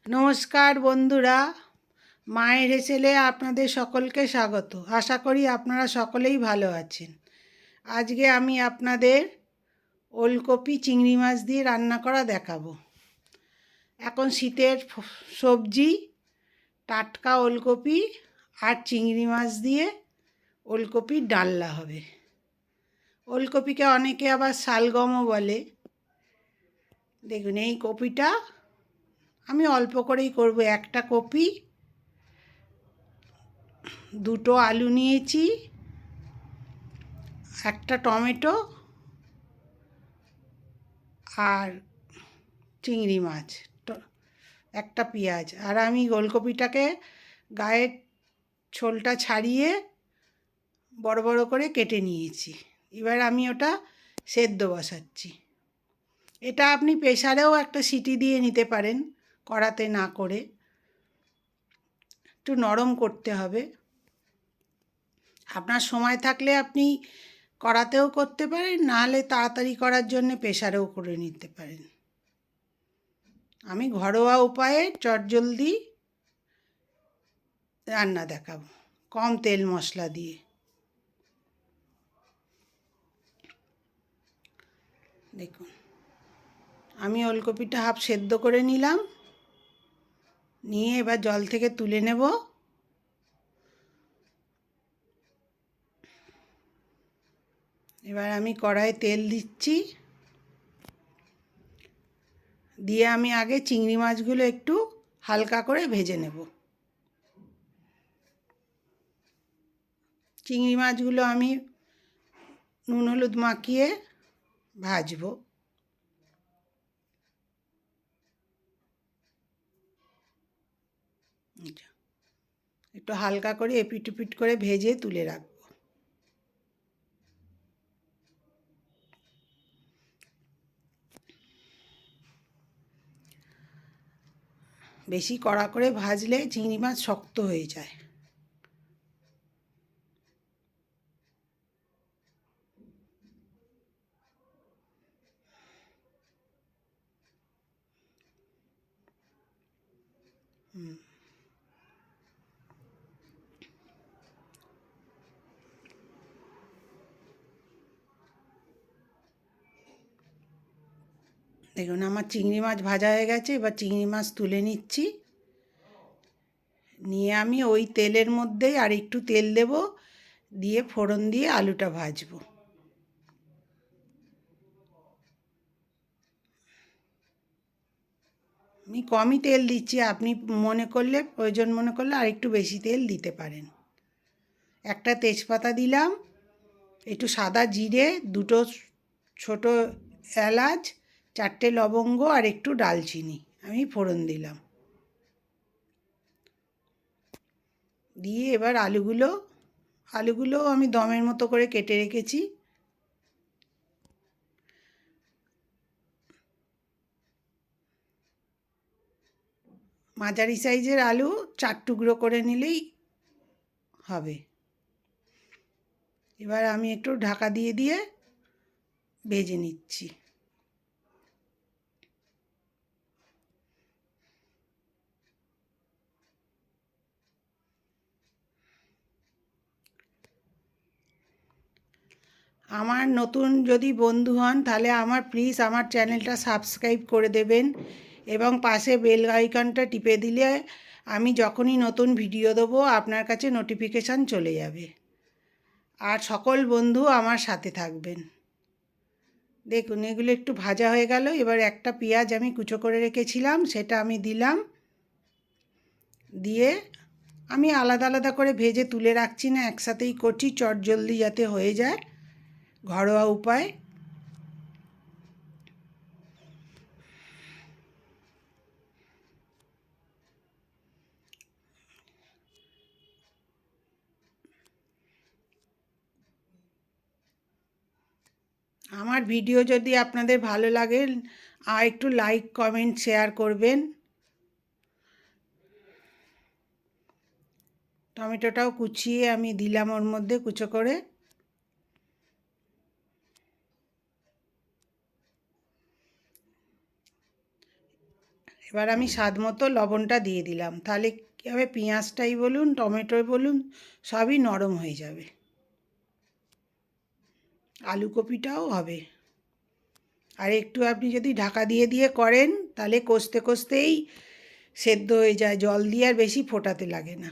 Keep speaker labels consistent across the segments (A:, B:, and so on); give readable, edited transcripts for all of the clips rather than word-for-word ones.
A: নমস্কার বন্ধুরা, মায়ের হেসেলে আপনাদের সকলকে স্বাগত। আশা করি আপনারা সকলেই ভালো আছেন। আজকে আমি আপনাদের ওলকপি চিংড়ি মাছ দিয়ে রান্না করা দেখাবো। এখন শীতের সবজি টাটকা ওলকপি আর চিংড়ি মাছ দিয়ে ওলকপির ডালনা হবে। ওলকপিকে অনেকে আবার শালগমও বলে। দেখুন, এই কপিটা আমি অল্প করেই করব। একটা কপি, দুটো আলু নিয়েছি, একটা টমেটো আর চিংড়ি মাছ, একটা পেঁয়াজ। আর আমি ওলকপিটাকে গায়ের ছোলটা ছাড়িয়ে বড় বড় করে কেটে নিয়েছি। এবার আমি ওটা সেদ্ধ বসাচ্ছি। এটা আপনি প্রেসারেও একটা সিটি দিয়ে নিতে পারেন, কড়াতে না করে। একটু নরম করতে হবে। আপনার সময় থাকলে আপনি কড়াতেও করতে পারেন, নাহলে তাড়াতাড়ি করার জন্য প্রেসারেও করে নিতে পারেন। আমি ঘরোয়া উপায়ে চটজলদি রান্না দেখাবো, কম তেল মশলা দিয়ে। দেখুন, আমি ওলকপিটা হাফ সেদ্ধ করে নিলাম, নিয়ে এবার জল থেকে তুলে নেব। এবার আমি কড়াইয়ে তেল দিচ্ছি, দিয়ে আমি আগে চিংড়ি মাছগুলো একটু হালকা করে ভেজে নেব। চিংড়ি মাছগুলো আমি নুন হলুদ মাখিয়ে ভাজবো। একটু হালকা করে এপিট ওপিট করে ভেজে তুলে রাখবো। বেশি কড়া করে ভাজলে চিংড়ি মাছ শক্ত হয়ে যায়। দেখুন, আমার চিংড়ি মাছ ভাজা হয়ে গেছে। এবার চিংড়ি মাছ তুলে নিচ্ছি, নিয়ে আমি ওই তেলের মধ্যেই আর একটু তেল দেব, দিয়ে ফোড়ন দিয়ে আলুটা ভাজবো। আমি কমই তেল দিচ্ছি, আপনি মনে করলে, প্রয়োজন মনে করলে আর একটু বেশি তেল দিতে পারেন। একটা তেজপাতা দিলাম, একটু সাদা জিরে, দুটো ছোট এলাচ, চারটে লবঙ্গ আর একটু ডালচিনি আমি ফোড়ন দিলাম। দিয়ে এবার আলুগুলো আমি দমের মতো করে কেটে রেখেছি। মাঝারি সাইজের আলু 4 টুকরো করে নিলেই হবে। এবার আমি একটু ঢাকা দিয়ে দিয়ে ভেজে নিচ্ছি। আমার নতুন যদি বন্ধু হন, তাহলে প্লিজ আমার চ্যানেলটা সাবস্ক্রাইব করে দেবেন এবং পাশে বেল আইকনটা টিপে দিলে আমি যখনই নতুন ভিডিও দেবো আপনার কাছে নোটিফিকেশান চলে যাবে। আর সকল বন্ধু আমার সাথে থাকবেন। দেখুন, এগুলো একটু ভাজা হয়ে গেল। এবার একটা পেঁয়াজ আমি কুচো করে রেখেছিলাম, সেটা আমি দিলাম। দিয়ে আমি আলাদা আলাদা করে ভেজে তুলে রাখছি না, একসাথেই করছি চটজলদি যাতে হয়ে যায়, ঘরোয়া উপায়। আমার ভিডিও যদি আপনাদের ভালো লাগে, আর একটু লাইক কমেন্ট শেয়ার করবেন। টমেটোটাও কুচিয়ে আমি দিলাম ওর মধ্যে কুচো করে। এবার আমি স্বাদ মতো লবণটা দিয়ে দিলাম, তাহলে কী হবে, পেঁয়াজটাই বলুন টমেটোই বলুন সবই নরম হয়ে যাবে, আলু কপিটাও হবে। আর একটু আপনি যদি ঢাকা দিয়ে দিয়ে করেন তাহলে কষতে কষতেই সেদ্ধ হয়ে যায়, জল দিয়ে আর বেশি ফোটাতে লাগে না।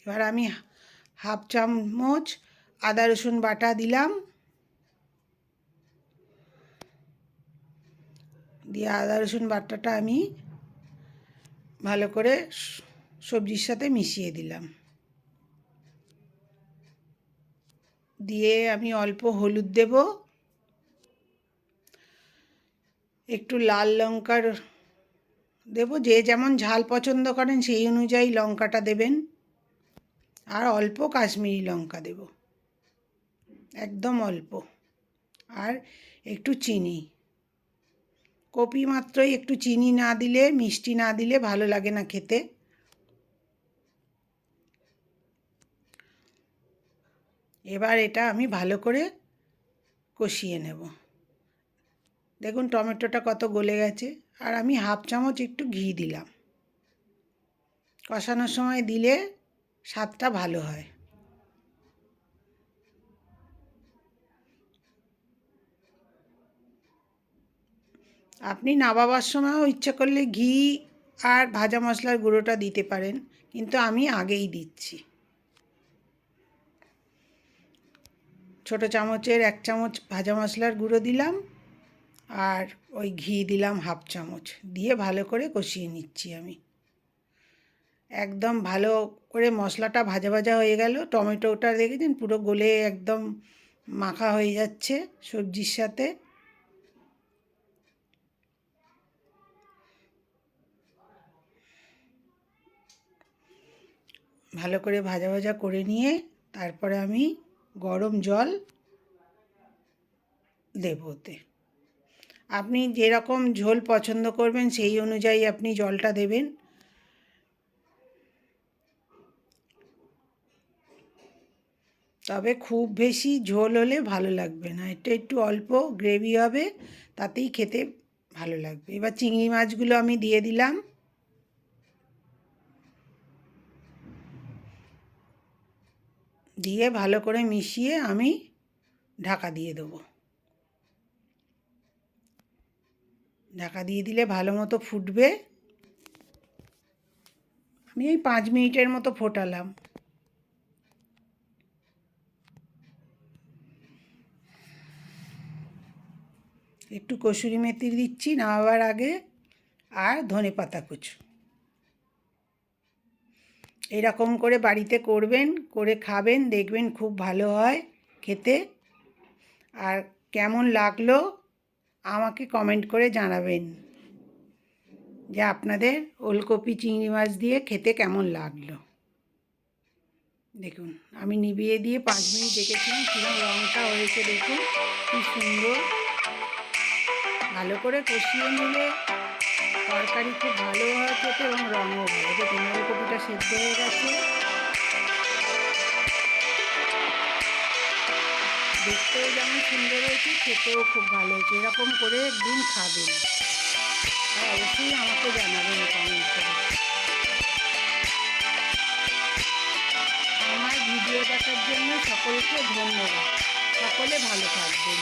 A: এবার আমি হাফ চামচ আদা রসুন বাটা দিলাম, দিয়ে আদা রসুন বাটাটা আমি ভালো করে সবজির সাথে মিশিয়ে দিলাম। দিয়ে আমি অল্প হলুদ দেব, একটু লাল লঙ্কার দেব, যে যেমন ঝাল পছন্দ করেন সেই অনুযায়ী লঙ্কাটা দেবেন, আর অল্প কাশ্মীরি লঙ্কা দেব, একদম অল্প, আর একটু চিনি। কপি মাত্রই একটু চিনি না দিলে, মিষ্টি না দিলে ভালো লাগে না খেতে। এবার এটা আমি ভালো করে কষিয়ে নেব। দেখুন টমেটোটা কত গলে গেছে, আর আমি হাফ চামচ একটু ঘি দিলাম। কষানোর সময় দিলে স্বাদটা ভালো হয়। আপনি নামাবার সময়ও ইচ্ছে করলে ঘি আর ভাজা মশলার গুঁড়োটা দিতে পারেন, কিন্তু আমি আগেই দিচ্ছি। ছোটো চামচের 1 চামচ ভাজা মশলার গুঁড়ো দিলাম, আর ওই ঘি দিলাম হাফ চামচ, দিয়ে ভালো করে কষিয়ে নিচ্ছি আমি। একদম ভালো করে মশলাটা ভাজা ভাজা হয়ে গেল, টমেটোটা দেখেছেন পুরো গলে একদম মাখা হয়ে যাচ্ছে সবজির সাথে। ভালো করে ভাজা ভাজা করে নিয়ে তারপরে আমি গরম জল দেব ওতে। আপনি যেরকম ঝোল পছন্দ করবেন সেই অনুযায়ী আপনি জলটা দেবেন। তবে খুব বেশি ঝোল হলে ভালো লাগবে না, এটা একটু অল্প গ্রেভি হবে, তাতেই খেতে ভালো লাগবে। এবার চিংড়ি মাছগুলো আমি দিয়ে দিলাম, দিয়ে ভালো করে মিশিয়ে আমি ঢাকা দিয়ে দেবো। ঢাকা দিয়ে দিলে ভালো মতো ফুটবে। আমি এই 5 মিনিটের মতো ফোটালাম। একটু কসুরি মেথি দিচ্ছি নামাবার আগে, আর ধনেপাতা কুচি। এরকম করে বাড়িতে করবেন, করে খাবেন, দেখবেন খুব ভালো হয় খেতে। আর কেমন লাগলো আমাকে কমেন্ট করে জানাবেন যে আপনাদের ওলকপি চিংড়ি মাছ দিয়ে খেতে কেমন লাগলো। দেখুন আমি নিভিয়ে দিয়ে 5 মিনিট রেখেছিলাম, কীরকম রঙটা হয়েছে দেখুন, কি সুন্দর। ভালো করে কষিয়ে নিলে তরকারি খুব ভালো হয় খেতে, এবং রঙও ভালো। দেখুন ওলকপিটা সেদ্ধ হয়ে গেছে, দেখতেও যেমন সুন্দর হয়েছে, খেতেও খুব ভালো হয়েছে। এরকম করে একদিন খাবেন, আর অবশ্যই আমাকে জানাবেন কমেন্ট করে। আমার ভিডিও দেখার জন্য সকলকে ধন্যবাদ। সকলে ভালো থাকবেন।